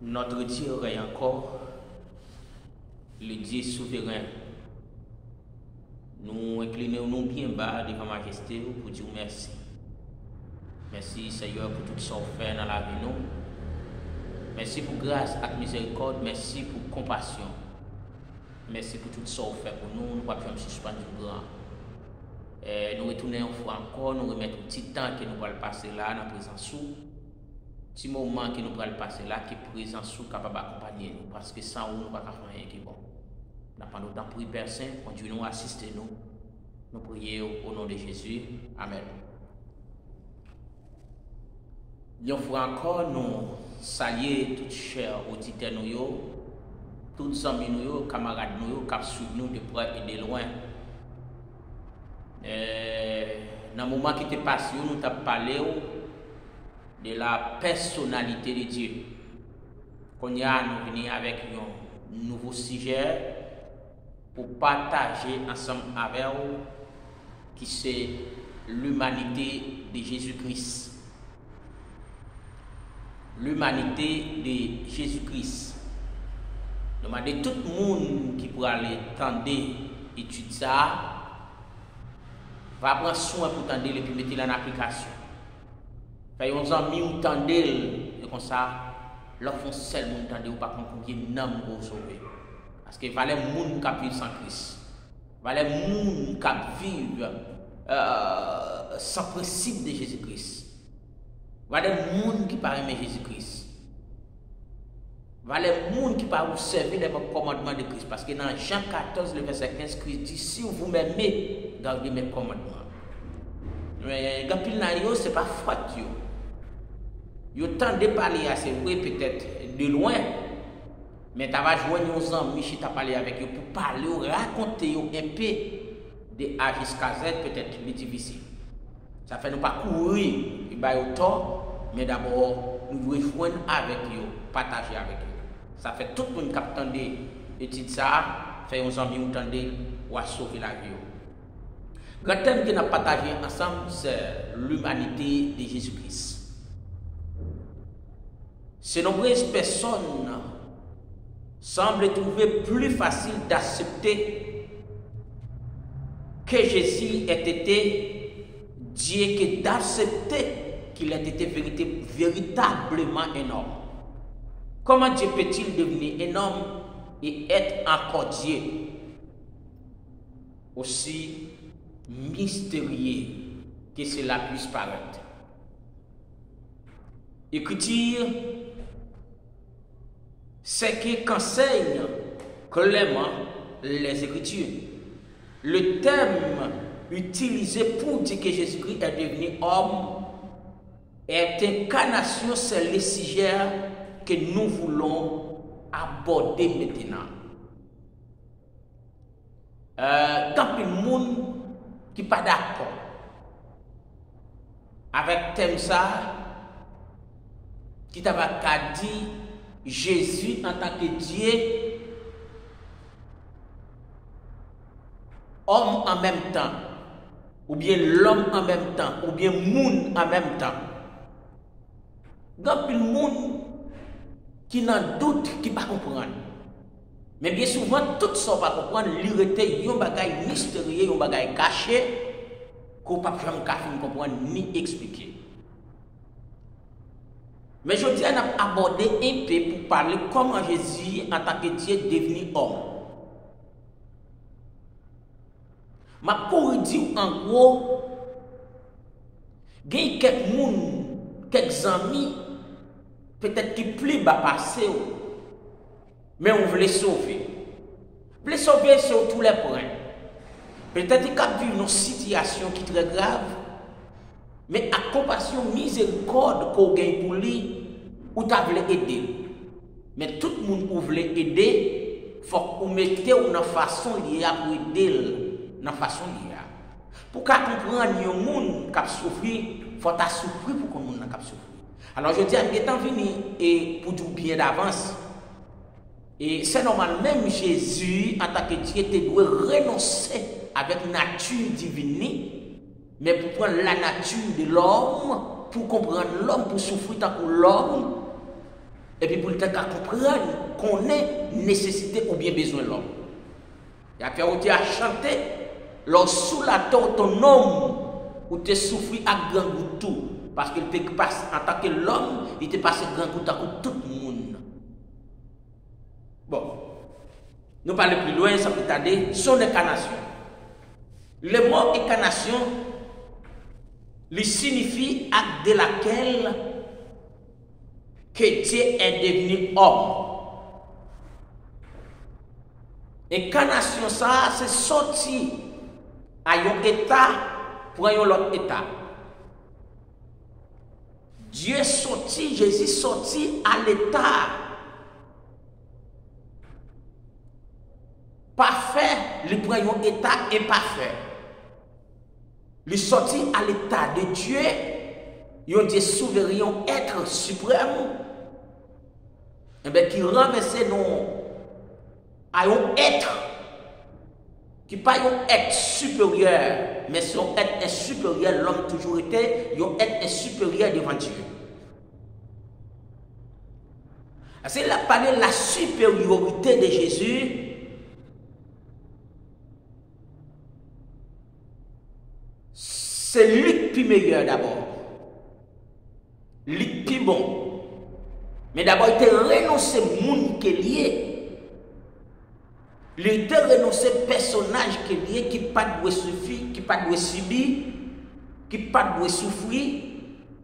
Notre Dieu règne encore, le Dieu souverain. Nous inclinons nous bien bas devant Majesté pour dire merci. Merci Seigneur pour tout ce qu'on fait dans la vie. Merci pour grâce et miséricorde. Merci pour compassion. Merci pour tout ce qu'on fait pour nous. Nous ne pouvons pas suspendre du grand. Nous retournons une fois encore, nous remettons un petit temps que nous allons passer là, dans la présence sous. Petit moment que nous allons passer là, qui est présent sous, capable d'accompagner nous. Parce que sans nous, nous ne pouvons pas faire rien qui est bon. Nous pendant temps pour Père Saint, continuons à assister nous. Nous prions au nom de Jésus. Amen. Une fois encore, nous saluons toutes chers auditeurs, tous amis, camarades, qui suivent nous de près et de loin. Dans le moment qui était passé, nous avons parlé de la personnalité de Dieu. Qu'on y a, nous venons avec un nouveau sujet pour partager ensemble avec vous, qui c'est l'humanité de Jésus-Christ. L'humanité de Jésus-Christ. Nous demandons tout le monde qui pourra aller tendre étudier ça, va prendre soin pour tendre et puis mettre en application. Faisons amis ou tendre et comme ça, leur font seulement tendre ou pas combien d'âmes pour sauver. Parce que valait monde qui vivent sans Christ. Valait monde qui vivent sans principe de Jésus-Christ. Valait monde qui parle de Jésus-Christ. Valait monde qui parle observer les commandements de Christ. Parce que dans Jean 14, le verset 15, Christ dit, si vous m'aimez, gardez mes commandements. Mais Gapil Nayo, ce n'est pas faute. Yo temps de parler assez vrai peut-être de loin. Mais tu vas joindre nos amis qui t'a parlé avec eux pour parler, raconter un peu de A jusqu'à Z, peut-être plus difficile. Ça fait nous pas courir, il va au temps, mais d'abord nous devons joindre avec eux, partager avec eux. Ça fait tout le monde qui attend d'étudier ça, fait nos amis ou tendre ou à sauver la vie. Le thème que nous avons partagé ensemble, c'est l'humanité de Jésus-Christ. Ces nombreuses personnes semblent trouver plus facile d'accepter que Jésus ait été Dieu que d'accepter qu'il ait été véritablement un homme. Comment Dieu peut-il devenir un homme et être encore Dieu? Aussi mystérieux que cela puisse paraître. Écriture, c'est qui qu'enseigne clairement les Écritures. Le thème utilisé pour dire que Jésus-Christ est devenu homme est incarnation, c'est le sujet que nous voulons aborder maintenant. Quand il y a des gens qui ne sont pas d'accord avec le thème ça, qui t'a dit Jésus en tant que Dieu, homme en même temps, ou bien l'homme en même temps, ou bien monde en même temps. Il y a des gens qui n'en doutent, qui ne comprennent pas. Mais bien souvent, tout ça ne comprendre pas, il y a un bagage mystérieux, un bagage caché, qu'on ne peut pas comprendre ni expliquer. Mais je tiens à aborder un peu pour parler comment Jésus, en tant que Dieu, est devenu homme. Ma pour dire en gros, il y a quelques amis, peut-être qui plus bas passer, mais on veut les sauver. On veut les sauver sur tous les points. Peut-être qu'ils vivent une situation qui est très grave, mais à compassion, miséricorde qu'on gagne pour lui, ou tu voulais aider. Mais tout le monde qui voulait aider, il faut que vous mettez une façon liée pour aider, une façon liée. Pour qu'on comprenne que les gens qui souffrent, il faut souffrir pour que les gens souffrent. Alors je dis à l'étant venu et pour tout bien d'avance. Et c'est normal, même Jésus, en tant que Dieu, doit renoncer avec la nature divine, mais pour prendre la nature de l'homme, pour comprendre l'homme, pour souffrir tant que l'homme, Et puis pour le temps qu'à comprendre qu'on est nécessité ou bien besoin de l'homme. Il a fait aussi à chanter, lorsque sous la terre autonome, où tu souffri à grand goût tout. Parce qu'il te passe, en tant que l'homme, il te passe grand goût à tout le monde. Bon, nous parlons plus loin, ça peut tarder, son incarnation. Le mot incarnation, lui signifie acte de laquelle que Dieu est devenu homme. Incarnation, ça, c'est sorti à un état pour un autre état. Dieu sorti, Jésus sorti à l'état parfait, il prend un état imparfait. Il sorti à l'état de Dieu, un Dieu souverain, être suprême, et bien qui renverse à un être qui n'est pas un être supérieur, mais c'est un être supérieur, l'homme toujours été, un être supérieur devant Dieu. C'est là parler de la supériorité de Jésus. C'est lui qui est meilleur d'abord. Lui qui est bon. Mais d'abord, il a renoncé au monde qui est lié. Il a renoncé au personnage qui est lié, qui n'a pas de suffire, qui n'a pas de subir, qui n'a pas de souffrir,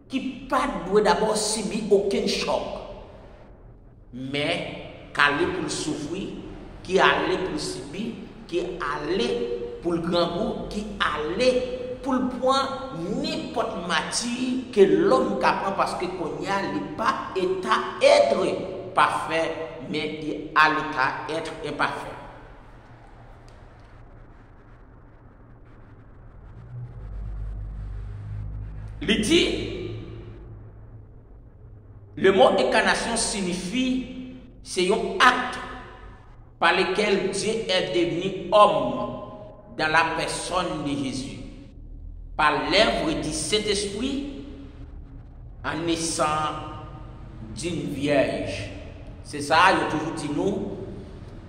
qui n'a pas de d'abord subir aucun choc. Mais qui allait pour souffrir, qui allait pour subir, qui allait pour le grand goût, qui allait pour le point n'importe matière que l'homme apprend parce que qu'on y a pas état être parfait, mais il a l'état être imparfait. Il dit, le mot incarnation signifie, c'est un acte par lequel Dieu est devenu homme dans la personne de Jésus, par l'œuvre du Saint-Esprit en naissant d'une vierge. C'est ça, il a toujours dit nous,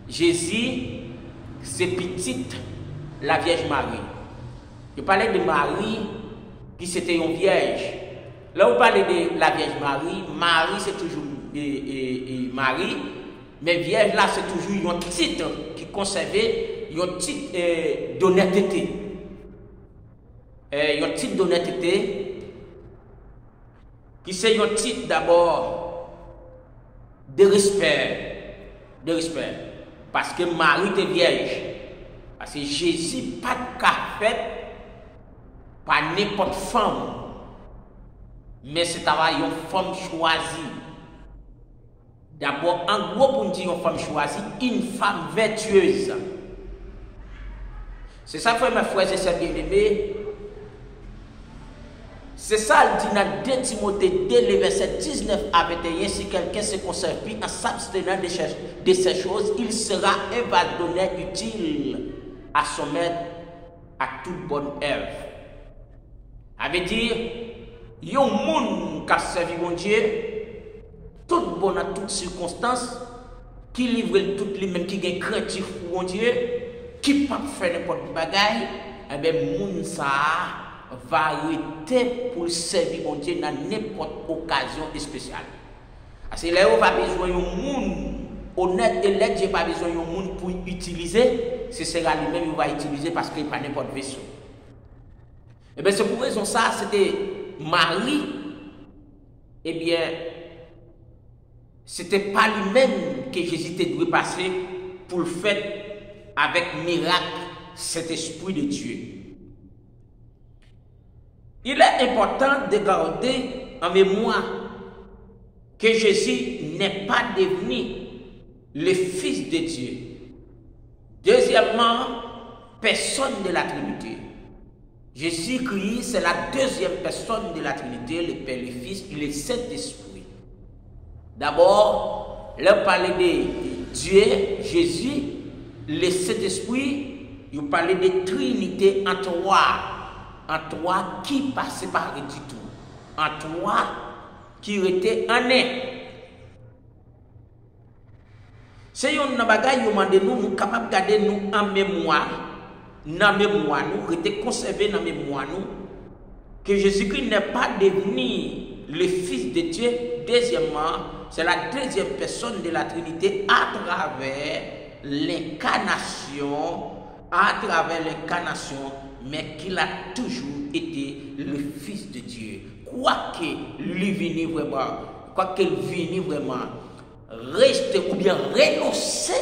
Jésus, c'est petite la Vierge Marie. Je parlais de Marie, qui c'était une vierge. Là, on parle de la Vierge Marie. Marie, c'est toujours Marie. Mais vierge, là, c'est toujours un titre qui conservait un titre d'honnêteté. Un titre d'honnêteté qui c'est un titre d'abord de respect. De respect. Parce que Marie était vierge. Parce que Jésus pas de cas fait par n'importe femme, mais c'est une femme choisie. D'abord, en gros, pour dire une femme choisie, une femme vertueuse. C'est ça, frère, mes frères et sœurs bien-aimés. C'est ça, il dit dans 2 Timothée 2, le verset 19 à 21, si quelqu'un se conserve en s'abstenant de ces choses, il sera un vase d'honneur utile à son maître, à toute bonne œuvre. Ça veut dire, il y a un monde qui a servi mon Dieu, tout bon à toutes circonstances, qui livre toutes les mêmes, qui est craintif pour mon Dieu, qui ne peut pas faire n'importe quelle bagaille, et bien, monde ça va arrêter pour servir mon Dieu dans n'importe occasion spéciale. Parce que là, on va besoin d'un monde honnête et là, j'ai pas besoin d'un monde pour utiliser, ce sera lui-même qui va utiliser parce qu'il n'y a pas n'importe quel vaisseau. Et bien, c'est pour raison ça, c'était Marie, eh bien, c'était pas lui-même que Jésus devait passer pour le faire avec miracle cet esprit de Dieu. Il est important de garder en mémoire que Jésus n'est pas devenu le Fils de Dieu. Deuxièmement, personne de la Trinité. Jésus-Christ, c'est la deuxième personne de la Trinité, le Père, le Fils et le Saint-Esprit. D'abord, là, parler de Dieu, Jésus, le Saint-Esprit, il parlait de Trinité en trois qui passait par du tout, en trois qui était en un. C'est un bagage qui demande nous capables de garder nous en mémoire, dans mémoire nous, rester conserver dans mémoire nous, que Jésus-Christ n'est pas devenu le Fils de Dieu. Deuxièmement, c'est la deuxième personne de la Trinité à travers l'incarnation, mais qu'il a toujours été le Fils de Dieu. Quoiqu'il vienne vraiment, rester ou bien renoncer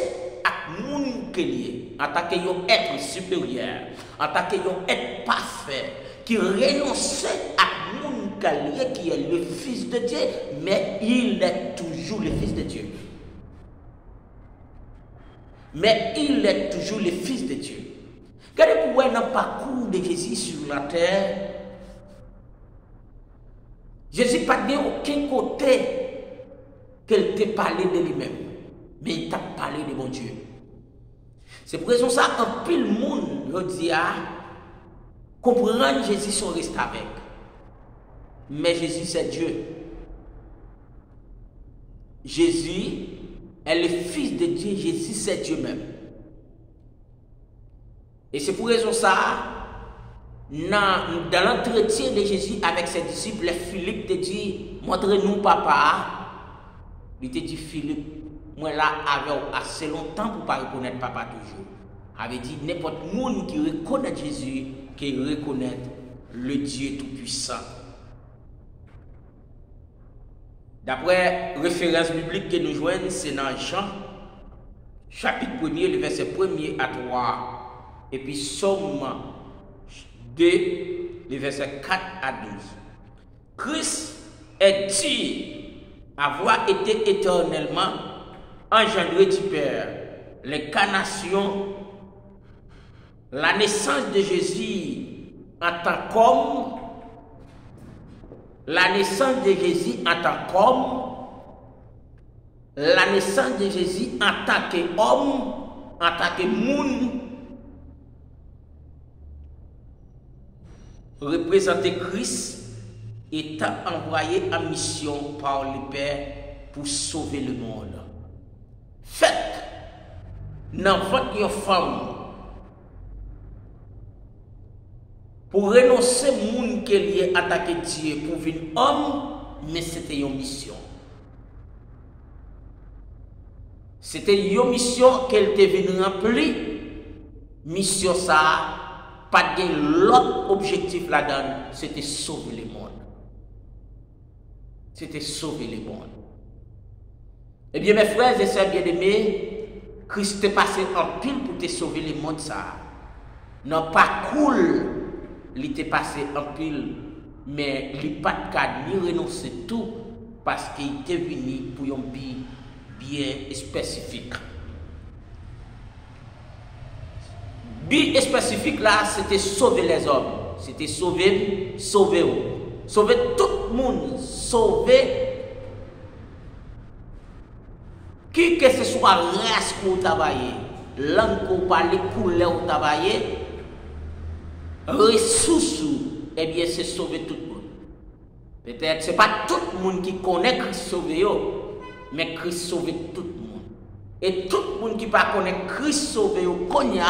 à monde qu'il est, en tant qu'être supérieur, en tant qu'être parfait, qui renonçait à monde qui est le Fils de Dieu, mais il est toujours le Fils de Dieu. Mais il est toujours le Fils de Dieu. Regardez pourquoi dans le parcours de Jésus sur la terre, Jésus n'a pas dit aucun côté qu'il t'a parlé de lui-même, mais il t'a parlé de mon Dieu. C'est pour raison ça, un pile monde, je dis, comprendre Jésus sont restés avec. Mais Jésus c'est Dieu. Jésus est le Fils de Dieu, Jésus c'est Dieu même. Et c'est pour raison ça, dans l'entretien de Jésus avec ses disciples, Philippe te dit, montrez-nous papa. Il te dit, Philippe, moi là, avec assez longtemps pour ne pas reconnaître papa toujours. Avait dit, n'importe monde qui reconnaît Jésus, qui reconnaît le Dieu Tout-Puissant. D'après référence biblique que nous joignons, c'est dans Jean, chapitre 1er, le verset 1er à 3. Et puis Somme 2, le verset 4 à 12. Christ est dit avoir été éternellement engendré du Père. L'incarnation, la naissance de Jésus en tant qu'homme, la naissance de Jésus en tant qu'homme, la naissance de Jésus en tant qu'homme, en tant que monde, représenter Christ étant envoyé en mission par le Père pour sauver le monde. Faites dans votre femme pour renoncer au monde qui est attaqué Dieu pour venir homme, mais c'était une mission. C'était une mission qu'elle était venue remplir. Mission ça. Pas de l'autre objectif là-dedans, c'était sauver le monde. C'était sauver le monde. Eh bien, mes frères et sœurs bien-aimés, Christ est passé en pile pour te sauver le monde, ça. Non, pas cool, il était passé en pile, mais il n'a pas de cas ni renoncer tout, parce qu'il était venu pour un but bien spécifique. But spécifique là, c'était sauver les hommes. C'était sauver tout le monde. Sauver qui que ce soit race qu'on travaille, langue qu'on parle, couleur qu'on travaille, ressources, eh bien c'est sauver tout le monde. Peut-être ce n'est pas tout le monde qui connaît Christ sauver, mais Christ sauver tout le monde. Et tout le monde qui ne connaît pas Christ sauver, connaît.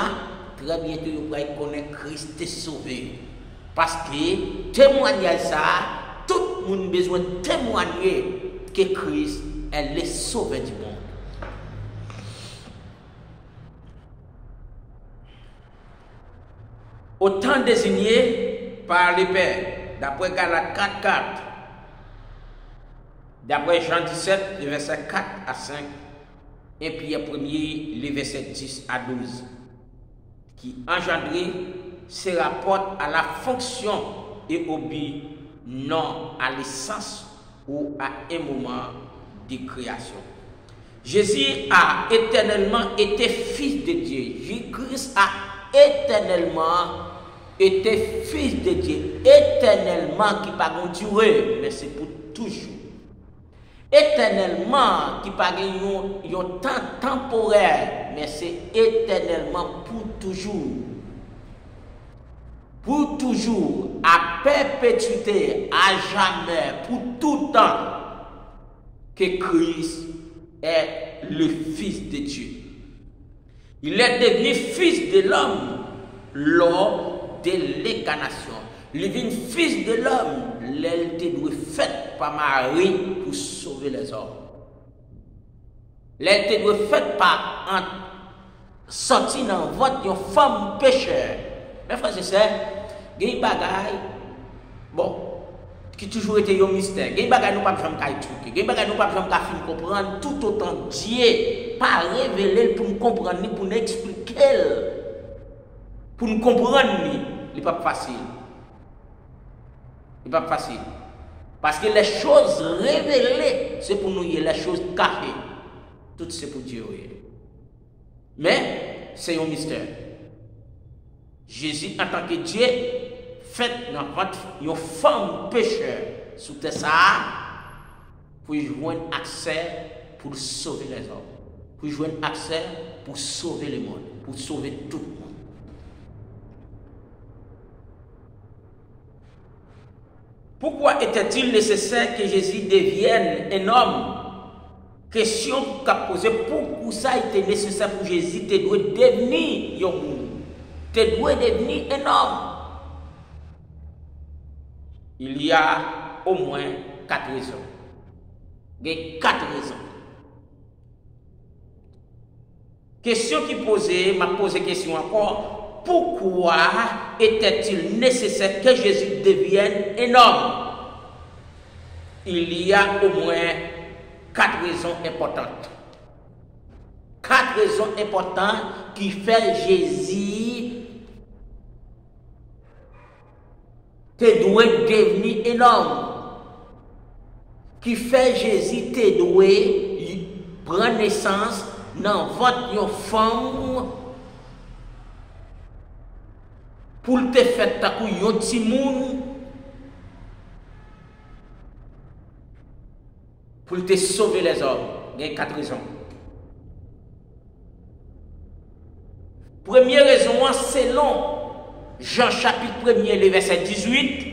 Très bientôt, vous pourrez connaître Christ est sauvé. Parce que témoignage ça, tout le monde a besoin de témoigner que Christ est le sauveur du monde. Autant désigné par le Père, d'après Galates 4:4, d'après Jean 17, le verset 4 à 5, et Pierre 1er, le verset 10 à 12. Qui engendré se rapporte à la fonction et au but, non à l'essence ou à un moment de création. Jésus a éternellement été Fils de Dieu. Jésus-Christ a éternellement été Fils de Dieu. Éternellement qui n'a pas duré, mais c'est pour toujours. Éternellement qui n'a pas un temps temporaire, mais c'est éternellement pour toujours. Pour toujours, à perpétuité, à jamais, pour tout temps, que Christ est le Fils de Dieu. Il est devenu Fils de l'homme lors de l'incarnation. Il est Fils de l'homme, l'elle doit faite par Marie pour sauver les hommes. L'elle doit faite par un sorti dans votre une femme pécheur. Mes frères et sœurs, il y a des bagailles, bon, qui toujours été un mystère. Il y a des bagailles nous pas besoin de truquer. Il y a des bagailles nous pas besoin de comprendre tout autant Dieu pas révéler pour nous comprendre ni pour nous expliquer. Pour nous comprendre, il n'est pas facile. Il n'est pas facile. Parce que les choses révélées, c'est pour nous, les choses cachées. Tout c'est pour Dieu. Mais c'est un mystère. Jésus, en tant que Dieu, fait dans votre une femme pécheur sous ça pour joindre accès pour sauver les hommes. Pour joindre accès pour sauver le monde. Pour sauver tout le monde. Pourquoi était-il nécessaire que Jésus devienne un homme? Question qu'a posée, pourquoi ça était nécessaire pour Jésus de devenir un homme? De devenir un homme? Il y a au moins 4 raisons. Il y a 4 raisons. Question qui posée, m'a posé question encore. Pourquoi était-il nécessaire que Jésus devienne un homme? Il y a au moins 4 raisons importantes. 4 raisons importantes qui font Jésus te doit devenir un homme. Qui fait Jésus te doit prendre naissance dans votre femme pour te faire ta couille un petit monde pour te sauver les hommes. Il y a 4 raisons. Première raison, selon Jean chapitre 1er, le verset 18,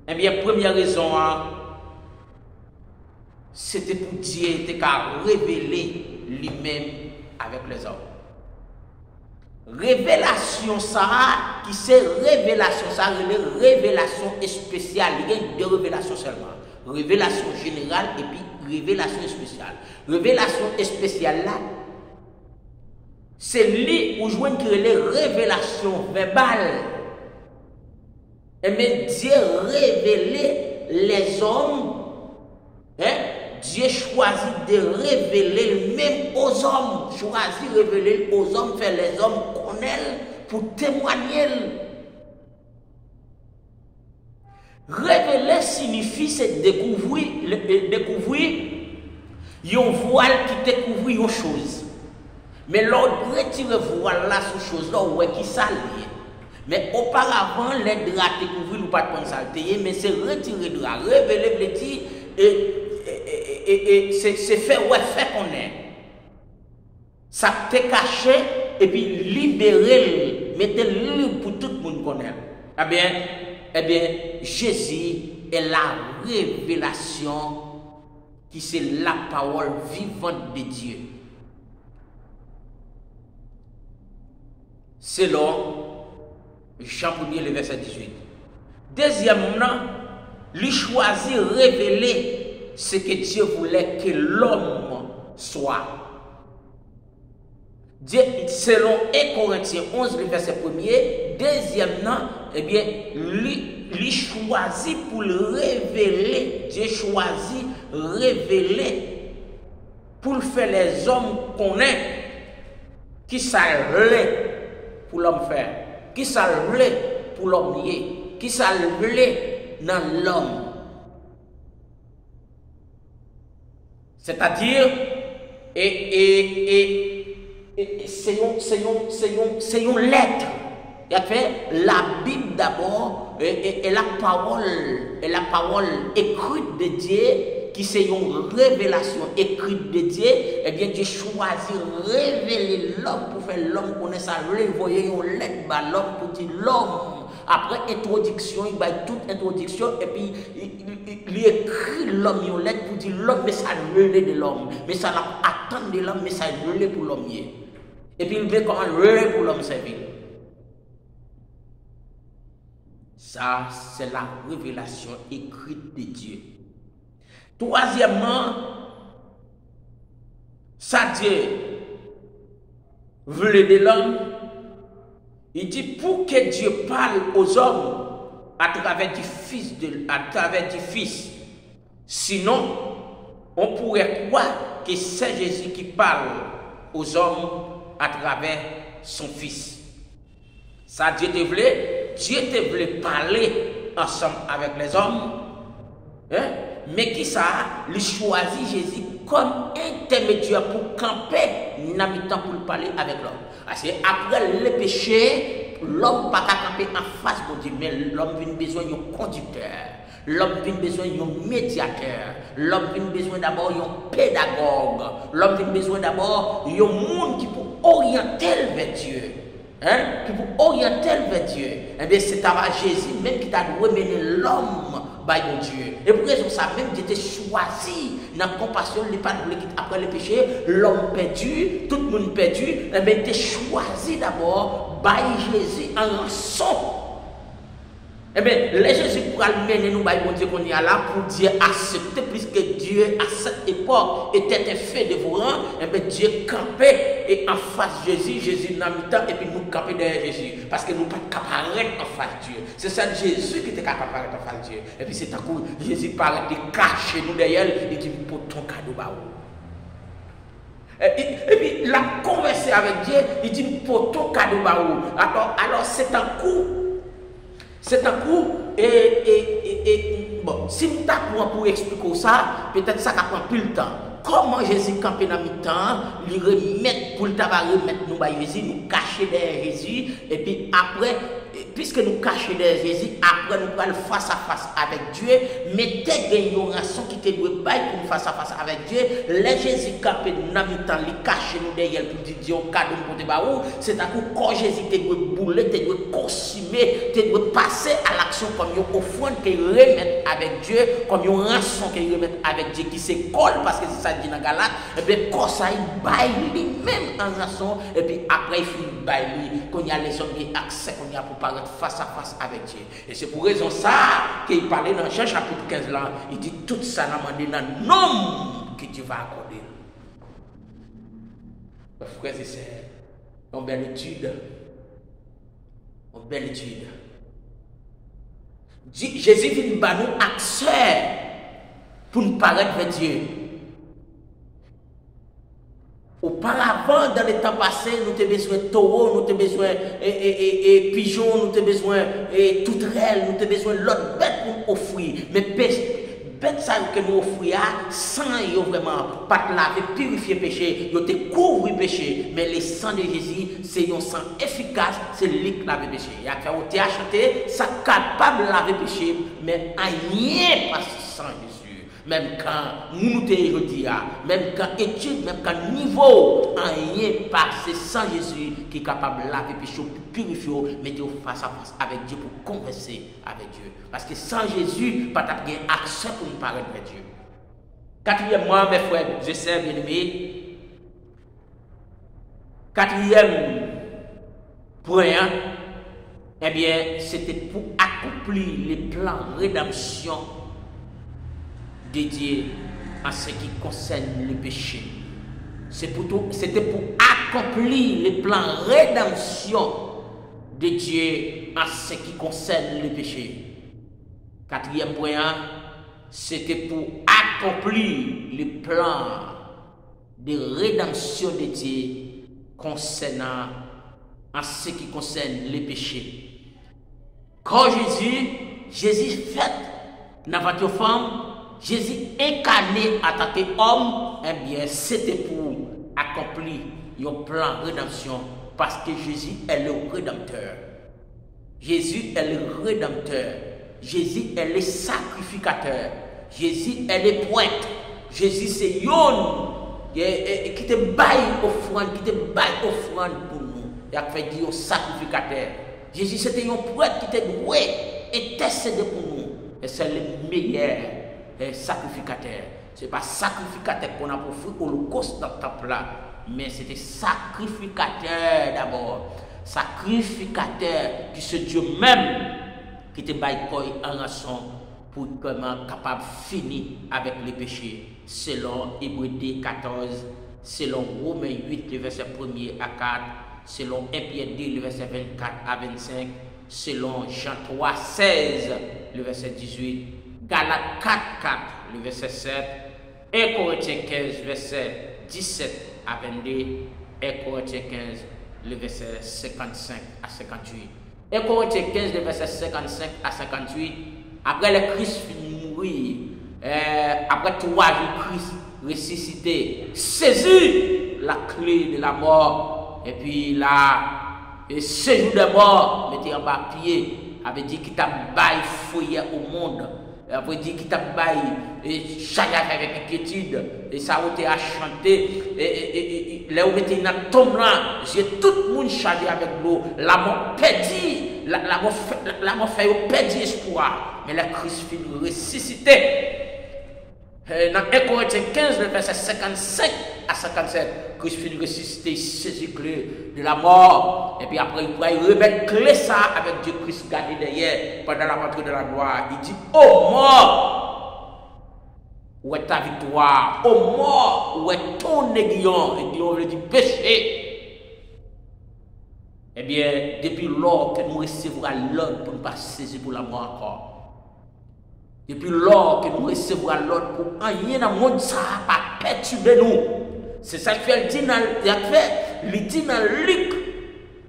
eh bien, première raison, c'était pour Dieu de révéler lui-même avec les hommes. Révélation ça, qui c'est révélation ça, révélation spéciale. Il y a 2 révélations seulement. Révélation générale et puis révélation spéciale. Révélation spéciale là, c'est lui où joint les révélations verbales. Et bien Dieu révélait les hommes. Dieu choisit de révéler même aux hommes. Choisit de révéler aux hommes, faire les hommes connaître pour témoigner. Révéler signifie c'est découvrir un voile qui découvre une chose. Mais l'autre retire le voile là sur chose là où est qui ça lié. Mais auparavant les draps découvrir ou pas de saleté, mais c'est retirer le drap, révéler le dit et c'est fait ouais fait qu'on est. Ça te caché et puis libérer, mettez-le libre pour tout le monde connaître. Eh bien, Jésus est la révélation qui c'est la parole vivante de Dieu. Selon Jean 1er, le verset 18. Deuxièmement, lui choisit révéler ce que Dieu voulait que l'homme soit. Dieu, selon 1 Corinthiens 11, le verset 1er, deuxièmement, eh bien, lui choisit pour le révéler. Dieu choisit révéler pour faire les hommes connaître qui ça l'est pour l'homme faire, qui ça l'est pour l'homme lier, qui ça l'est dans l'homme. C'est-à-dire, c'est une lettre. Il a fait la Bible d'abord et la parole écrite de Dieu, qui c'est une révélation écrite de Dieu. Eh bien, Dieu choisit de révéler l'homme pour faire l'homme connaître ça. Vous voyez une lettre à l'homme pour dire l'homme Après introduction, il va toute introduction et puis il écrit l'homme une lettre pour dire l'homme, mais ça relève de l'homme. Mais ça attend de l'homme, mais ça relève pour l'homme. Et puis il veut comment relève pour l'homme servir. Ça, c'est la révélation écrite de Dieu. Troisièmement, ça Dieu veut de l'homme. Il dit pour que Dieu parle aux hommes à travers du Fils. Sinon, on pourrait croire que c'est Jésus qui parle aux hommes à travers son Fils. Ça Dieu te voulait parler ensemble avec les hommes. Hein? Mais qui ça? Il choisit Jésus comme intermédiaire pour camper, n'a mis temps pour parler avec l'homme. Parce que après le péché, l'homme n'a pas camper en face de Dieu, mais l'homme a besoin d'un conducteur. L'homme a besoin d'un médiateur. L'homme a besoin d'abord d'un pédagogue. L'homme a besoin d'abord d'un monde qui peut orienter vers Dieu. Hein? Qui peut orienter vers Dieu. Eh bien, c'est à Jésus même qui t'a remené l'homme par Dieu. Et pour raison ça, même Dieu t'a choisi dans la compassion, il n'est pas voulu quitter après le péché, l'homme perdu, tout le monde perdu, eh bien, t'a choisi d'abord par Jésus en rançon. Eh bien, les Jésus pour mener nous, bon Dieu, qu'on y a là, pour Dieu accepter, puisque Dieu, à cette époque, était un fait dévorant, eh bien, Dieu campait, et en face de Jésus, Jésus n'a mis temps, et puis nous camper derrière Jésus, parce que nous ne pouvons pas apparaître en face de Dieu. C'est ça Jésus qui était capable d'apparaître en face de Dieu. Et puis c'est un coup, Jésus paraît de cacher nous derrière, il dit, pour ton cadeau, bah, et puis, il a conversé avec Dieu, il dit, pour ton cadeau, bah, alors c'est un coup. C'est un coup, bon, si nous t'apprends pour expliquer ça, peut-être ça prend plus le temps. Comment Jésus campé dans le temps, lui remettre pour le tabac, remettre nous à Jésus, nous cacher derrière Jésus, et puis après, puisque nous cachons derrière Jésus, après nous allons face à face avec Dieu, mettez une rançon qui te doit bailler pour face à face avec Dieu, les Jésus campé dans le temps, lui cacher nous derrière pour dire Dieu cadeau pour te baou, c'est à coup quand Jésus te doit bouler, te doit consumer, te doit passer à l'action comme une offrande qu'il remet avec Dieu, comme une rançon qu'il remet avec Dieu qui se colle parce que c'est ça dit dans Galate, et bien quand ça il baille lui-même en rançon, et puis après il finit bailler lui, quand il y a les hommes qui acceptent, qu'on y a pour paraître face à face avec Dieu. Et c'est pour raison ça qu'il parlait dans Jean chapitre 15 là, il dit tout ça n'a demandé dans le nom que Dieu va accorder. Frères et sœurs, une belle étude. Une belle étude. Jésus vient nous accès pour nous paraître vers Dieu. Auparavant, dans les temps passés, nous avons besoin de taureaux, nous avons besoin de pigeons, nous avons besoin de touterelles, nous avons besoin de l'autre bête pour nous offrir. Mais bête ça que nous offrons, sans yo vraiment pas laver, purifier péché, yo te couvrir péché. Mais le sang de Jésus, c'est un sang efficace, c'est lui qui lave péché. Il y a fait au acheter, ça capable de laver péché, mais rien pas sans Jésus. Même quand nous te dit, même quand étude, même quand niveau, rien pas, c'est sans Jésus qui est capable de laver péché, purifier, mettre face à face avec Dieu pour converser avec Dieu. Parce que sans Jésus, pas de accès pour nous parler avec Dieu. Quatrièmement, mes frères, je sais bien aimé. Quatrième point, eh bien, c'était pour accomplir les plans de rédemption de Dieu en ce qui concerne le péché. C'était pour accomplir les plans de rédemption de Dieu en ce qui concerne le péché. Quatrième point, c'était pour accomplir les plans de rédemption de Dieu concernant en ce qui concerne le péché. Quand Jésus fait dans votre femme, Jésus incarné en tant qu'homme, eh bien, c'était pour accomplir un plan de rédemption parce que Jésus est le rédempteur. Jésus est le rédempteur. Jésus est le sacrificateur. Jésus est le poète. Jésus c'est Yon qui te baille offrande, qui te baille offrande pour nous. Il a fait dire sacrificateur. Jésus c'était un prêtre qui était doué, intercédé pour nous. Et c'est le meilleur sacrificateur. Ce n'est pas sacrificateur qu'on a pour faire l'holocauste dans le temple là, mais c'était sacrificateur d'abord. Sacrificateur qui c'est Dieu même qui te baille en rançon pour comment capable de finir avec les péchés. Selon Hébreux 14, selon Romains 8, le verset 1er à 4, selon 1 Pierre 2, le verset 24 à 25, selon Jean 3, 16, le verset 18, Galates 4, 4, le verset 7, 1 Corinthiens 15, verset 17 à 22, 1 Corinthiens 15, le verset 55 à 58. 1 Corinthiens 15, le verset 55 à 58, après le Christ finit mourir, après 3 jours, Christ ressuscité, saisi la clé de la mort, et puis là, et séjour de mort, mettez en bas pied, avait dit qu'il t'a baillé fouillé au monde, après dit qu'il t'a baillé et chaque avec inquiétude, et ça a été à chanter, et là où mettez dans le tombe là, j'ai tout le monde chargé avec l'eau, la mort perdue, la mort fait perdre espoir, mais la Christ finit ressuscité. Dans 1 Corinthiens 15, le verset 55 à 57, Christ finit ressuscité, saisi clé de la mort. Et puis après, il pourra remettre clé ça avec Dieu Christ gardé derrière pendant la patrie de la gloire. Il dit, oh mort, où est ta victoire? Oh mort, où est ton aiguillon? Aiguillon veut dire péché. Eh bien, depuis lors que nous recevrons l'ordre pour ne pas saisir pour la mort encore. Depuis lors que nous recevrons l'ordre pour rien dans le monde, ça n'a pas perturbé nous. C'est ça que fait, il dit dans Luc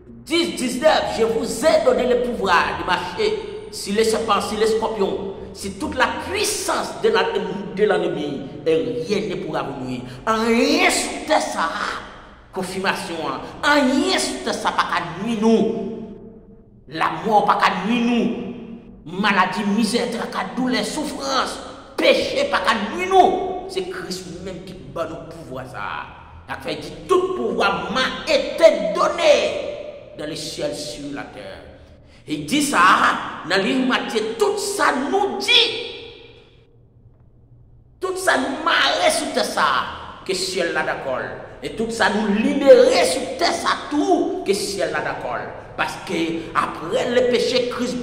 10, 19, je vous ai donné le pouvoir de marcher sur les serpents, sur les scorpions, sur toute la puissance de l'ennemi, et rien ne pourra vous nuire. Rien sur terre ça, confirmation, rien sur terre ça, pas qu'à nuire nous. La mort, pas qu'à nuire nous. Maladie, misère, douleur, souffrance, péché, pas qu'à nuire nous. C'est Christ même qui donne nous pouvoir ça. Il a fait dit tout pouvoir m'a été donné dans les ciels sur la terre. Il dit ça dans le livre Matthieu, tout ça nous dit. Tout ça nous marre sur terre ça que ciel là d'accord. Et tout ça nous libérer sur terre ça tout que ciel là d'accord. Parce que après le péché, Christ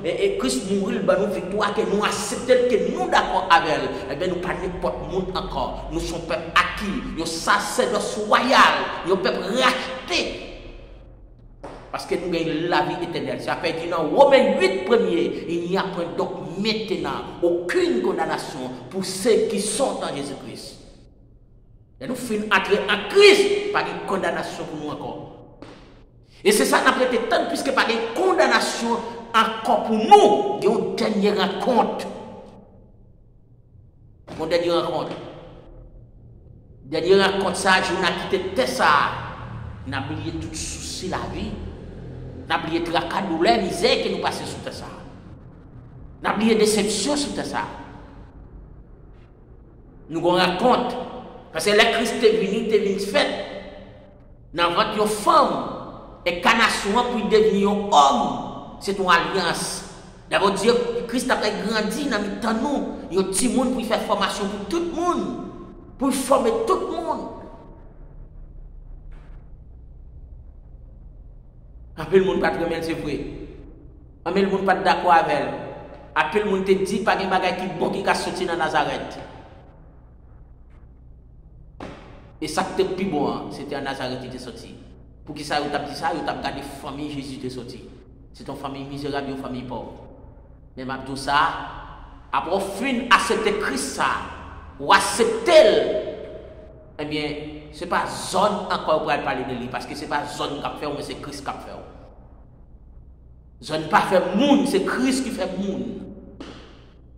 et Christ mourit, nous victoire que nous acceptons que nous d'accord avec elle. Eh bien, nous pas n'importe monde encore. Nous sommes peuple acquis, nous sacerdoce royal, nous peuple racheté. Parce que nous avons la vie éternelle. Ça fait dire dans Romains 8 premier, il n'y a point donc maintenant aucune condamnation pour ceux qui sont en Jésus-Christ. Et nous finissons entrer en Christ, pas de condamnation pour nous encore. Et c'est ça qu'on a prêté tant, puisque pas de condamnation encore pour nous, de une dernière rencontre. Mon dernière rencontre. Dernière rencontre, ça, je n'ai quitté Tessa. N'a oublié tout souci la vie. N'a oublié tracas, douleur, misère que nous passons sur Tessa. N'a oublié déception sur Tessa. Nous avons rencontre. Parce que la Christ est venu fait. Dans votre femme. Et canation pour devenir un homme, c'est une alliance. D'abord dire Christ a grandi dans le temps nous, il y a un petit monde pour faire formation pour tout le monde, pour former tout le monde. Après le monde pas très c'est vrai. Après le monde pas d'accord avec elle. Après le monde te dit pas de bagage qui bon qui a sorti dans Nazareth. Et ça qui était plus bon, c'était à Nazareth qui était sorti. Pour qui ça, vous avez dit ça, vous avez gardé la famille Jésus est sorti. C'est une famille misérable, une famille pauvre. Mais même tout ça, après fin accepter Christ ça, ou accepter, eh bien, ce n'est pas zone encore pour parler de lui, parce que ce n'est pas zone qui a fait, mais c'est Christ qui a fait. Zone pas fait monde, c'est Christ qui fait monde.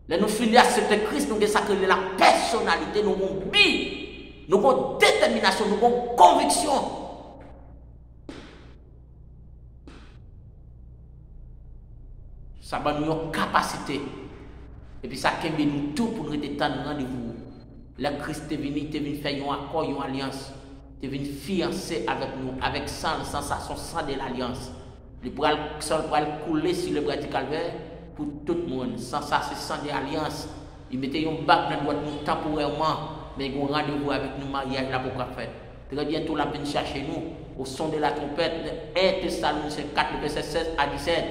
Là, nous finissons d'accepter Christ, nous avons sacré la personnalité, nous avons vie, nous avons détermination, nous avons conviction. Ça va nous une capacité. Et puis ça kembe nous tout pour nous détendre rendez-vous. Le Christ est venu faire un accord, une alliance. Il est venu fiancer avec nous, avec sang, le sang de l'alliance. Il pourra couler sur le bras du calvaire pour tout le monde. Sans ça, c'est sans des alliances. Il mettait un bac dans notre nous temporairement, mais il y a un rendez-vous avec nous, mariage là pour faire. Très bientôt, la peine chercher nous, au son de la trompette, 1 Thessaloniciens 4, verset 16 à 17.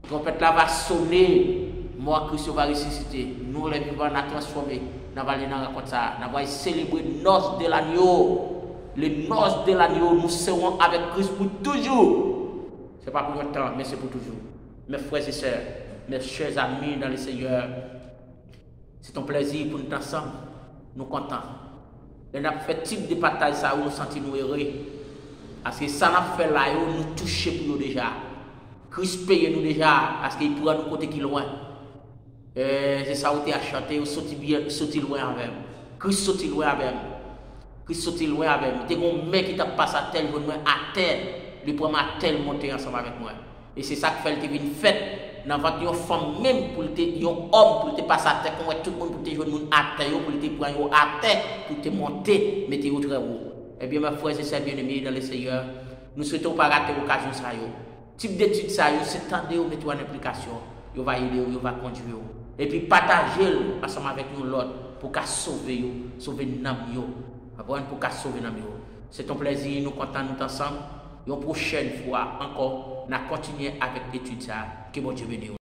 La trompette là va sonner, moi, Christ va ressusciter. Nous, les vivants, on a transformé. Nous allons raconter ça. Nous allons célébrer les noces de l'agneau. Les noces de l'agneau, nous serons avec Christ pour toujours. Ce n'est pas pour longtemps, mais c'est pour toujours. Mes frères et sœurs, mes chers amis dans le Seigneur, c'est un plaisir pour nous ensemble. Nous sommes contents. Et nous avons fait type de partage ça où nous sentons nous heureux. Parce que ça nous fait là, nous toucher pour nous déjà. Christ paye nous déjà, parce qu'il pourra nous côté qui loin. C'est ça où tu as chanté, ou sauter loin avec. Christ sauter loin avec. Christ sauter loin avec. Tu as un mec qui t'a passé à terre, à terre. Il prend à terre monter ensemble avec moi. Et c'est ça qui fait que tu une fête. Dans votre femme même pour te un homme pour te passer à terre, comme tout le monde pour te jouer à terre, pour te prendre à terre, pour te monter, mettre au très haut. Eh bien, mes frères et sœurs bien-aimés dans le Seigneur, nous souhaitons pas rater l'occasion ça. Type d'étude ça, c'est tendez ou mettre en application. Il va aider, il va conduire. Et puis partager ensemble avec nous l'autre pour qu'à sauver l'âme pour qu'à sauver l'âme. C'est un plaisir, nous comptons nous ensemble. Une prochaine fois encore, on a continué avec l'étude ça. Que bon Dieu bénisse.